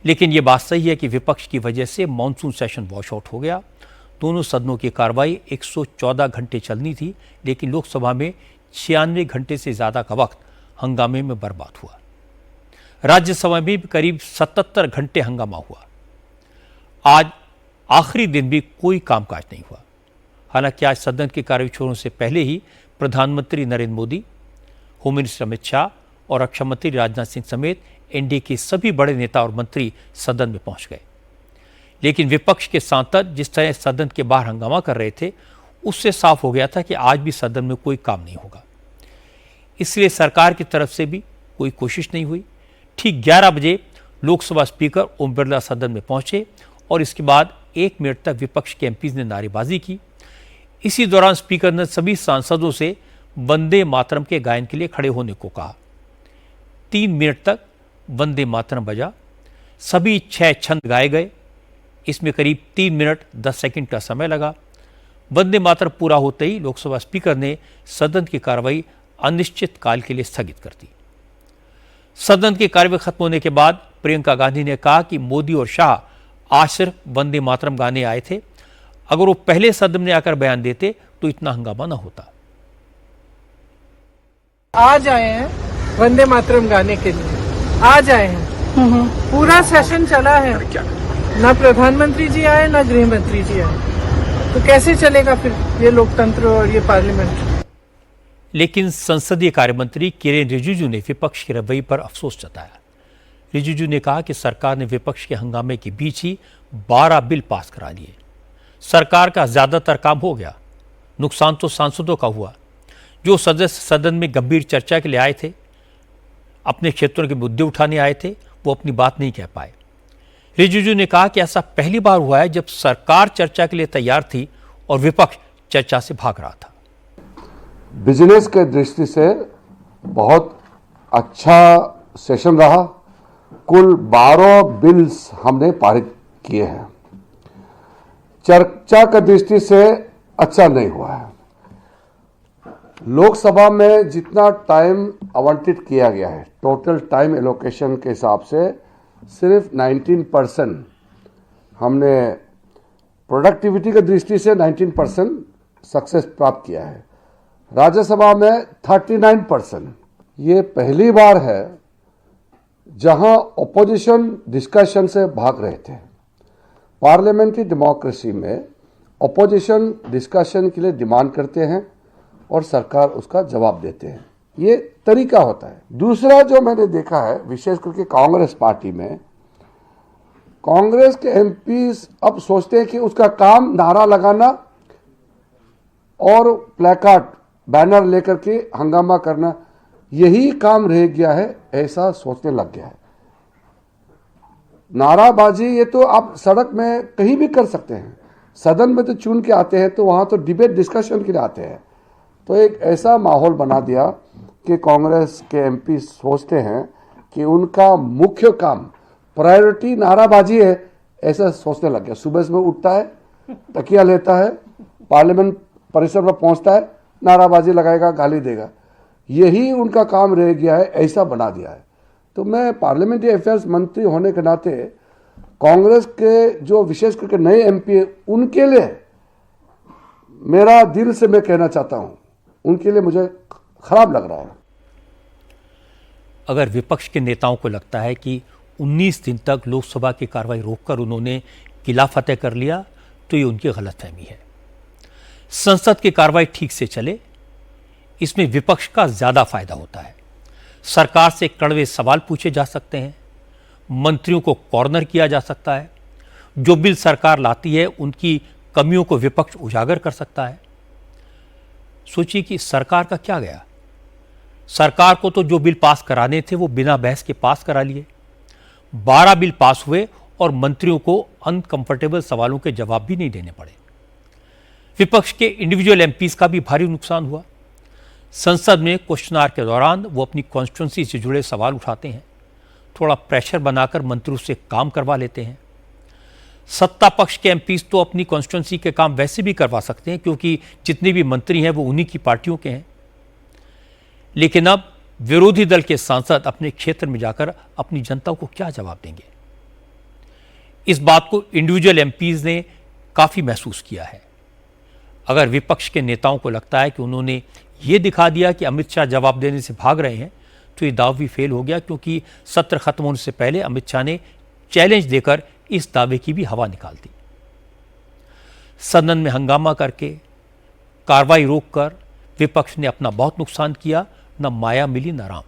लेकिन ये बात सही है कि विपक्ष की वजह से मॉनसून सेशन वॉश आउट हो गया। दोनों सदनों की कार्रवाई 114 घंटे चलनी थी, लेकिन लोकसभा में 96 घंटे से ज्यादा का वक्त हंगामे में बर्बाद हुआ। राज्यसभा में भी करीब 77 घंटे हंगामा हुआ। आज आखिरी दिन भी कोई कामकाज नहीं हुआ। हालांकि आज सदन की कार्रवाई शुरू से पहले ही प्रधानमंत्री नरेंद्र मोदी, होम मिनिस्टर अमित शाह और रक्षा मंत्री राजनाथ सिंह समेत एनडीए के सभी बड़े नेता और मंत्री सदन में पहुंच गए। लेकिन विपक्ष के सांसद जिस तरह सदन के बाहर हंगामा कर रहे थे, उससे साफ हो गया था कि आज भी सदन में कोई काम नहीं होगा। इसलिए सरकार की तरफ से भी कोई कोशिश नहीं हुई। ठीक 11 बजे लोकसभा स्पीकर ओम बिरला सदन में पहुंचे और इसके बाद 1 मिनट तक विपक्ष के एमपीज ने नारेबाजी की। इसी दौरान स्पीकर ने सभी सांसदों से वंदे मातरम के गायन के लिए खड़े होने को कहा। 3 मिनट तक वंदे मातरम बजा। सभी 6 छंद गाए गए। इसमें करीब 3 मिनट 10 सेकंड का समय लगा। वंदे मातरम पूरा होते ही लोकसभा स्पीकर ने सदन की कार्रवाई अनिश्चित काल के लिए स्थगित कर दी। सदन की कार्रवाई खत्म होने के बाद प्रियंका गांधी ने कहा कि मोदी और शाह आज सिर्फ वंदे मातरम गाने आए थे। अगर वो पहले सदन में आकर बयान देते तो इतना हंगामा न होता। आज आए हैं वंदे मातरम गाने के लिए, आज आए हैं। पूरा सेशन चला है, ना प्रधानमंत्री जी आए ना गृह मंत्री जी आए, तो कैसे चलेगा फिर ये लोकतंत्र और ये पार्लियामेंट। लेकिन संसदीय कार्य मंत्री किरेन रिजिजू ने विपक्ष के रवैये पर अफसोस जताया। रिजिजू ने कहा कि सरकार ने विपक्ष के हंगामे के बीच ही 12 बिल पास करा लिए। सरकार का ज्यादातर काम हो गया, नुकसान तो सांसदों का हुआ। जो सदस्य सदन में गंभीर चर्चा के लिए आए थे, अपने क्षेत्रों के मुद्दे उठाने आए थे, वो अपनी बात नहीं कह पाए। रिजिजू ने कहा कि ऐसा पहली बार हुआ है जब सरकार चर्चा के लिए तैयार थी और विपक्ष चर्चा से भाग रहा था। बिजनेस के दृष्टि से बहुत अच्छा सेशन रहा। कुल 12 बिल्स हमने पारित किए हैं। चर्चा की दृष्टि से अच्छा नहीं हुआ है। लोकसभा में जितना टाइम आवंटित किया गया है, टोटल टाइम एलोकेशन के हिसाब से सिर्फ 19% हमने प्रोडक्टिविटी की दृष्टि से 19% सक्सेस प्राप्त किया है। राज्यसभा में 39%। ये पहली बार है जहां ऑपोजिशन डिस्कशन से भाग रहे थे। पार्लियामेंट्री डेमोक्रेसी में ऑपोजिशन डिस्कशन के लिए डिमांड करते हैं और सरकार उसका जवाब देते हैं। ये तरीका होता है। दूसरा जो मैंने देखा है, विशेष करके कांग्रेस पार्टी में, कांग्रेस के एमपीज अब सोचते हैं कि उसका काम नारा लगाना और प्लेकार्ड बैनर लेकर के हंगामा करना, यही काम रह गया है, ऐसा सोचने लग गया है। नाराबाजी ये तो आप सड़क में कहीं भी कर सकते हैं, सदन में तो चुन के आते हैं, तो वहां तो डिबेट डिस्कशन के लिए आते हैं। तो एक ऐसा माहौल बना दिया कि कांग्रेस के एमपी सोचते हैं कि उनका मुख्य काम प्रायोरिटी नाराबाजी है, ऐसा सोचने लग गया। सुबह सुबह उठता है, तकिया लेता है, पार्लियामेंट परिसर में पहुंचता है, नाराबाजी लगाएगा, गाली देगा, यही उनका काम रह गया है, ऐसा बना दिया है। तो मैं पार्लियामेंट्री अफेयर्स मंत्री होने के नाते कांग्रेस के जो विशेष करके नए एमपी है, उनके लिए मेरा दिल से मैं कहना चाहता हूं, उनके लिए मुझे खराब लग रहा है। अगर विपक्ष के नेताओं को लगता है कि 19 दिन तक लोकसभा की कार्रवाई रोककर उन्होंने किला फतेह कर लिया, तो ये उनकी गलतफहमी है। संसद की कार्रवाई ठीक से चले, इसमें विपक्ष का ज्यादा फायदा होता है। सरकार से कड़वे सवाल पूछे जा सकते हैं, मंत्रियों को कॉर्नर किया जा सकता है, जो बिल सरकार लाती है उनकी कमियों को विपक्ष उजागर कर सकता है। सोचिए कि सरकार का क्या गया। सरकार को तो जो बिल पास कराने थे वो बिना बहस के पास करा लिए। 12 बिल पास हुए और मंत्रियों को अनकंफर्टेबल सवालों के जवाब भी नहीं देने पड़े। विपक्ष के इंडिविजुअल एमपीज का भी भारी नुकसान हुआ। संसद में क्वेश्चन आवर के दौरान वो अपनी कॉन्स्टिट्यूंसी से जुड़े सवाल उठाते हैं, थोड़ा प्रेशर बनाकर मंत्रियों से काम करवा लेते हैं। सत्ता पक्ष के एमपीज तो अपनी कॉन्स्टिट्यूंसी के काम वैसे भी करवा सकते हैं, क्योंकि जितने भी मंत्री हैं वो उन्हीं की पार्टियों के हैं। लेकिन अब विरोधी दल के सांसद अपने क्षेत्र में जाकर अपनी जनता को क्या जवाब देंगे? इस बात को इंडिविजुअल एमपीज ने काफी महसूस किया है। अगर विपक्ष के नेताओं को लगता है कि उन्होंने ये दिखा दिया कि अमित शाह जवाब देने से भाग रहे हैं, तो ये दाव भी फेल हो गया, क्योंकि सत्र खत्म होने से पहले अमित शाह ने चैलेंज देकर इस दावे की भी हवा निकाल दी। सदन में हंगामा करके, कार्रवाई रोककर विपक्ष ने अपना बहुत नुकसान किया। न माया मिली न राम।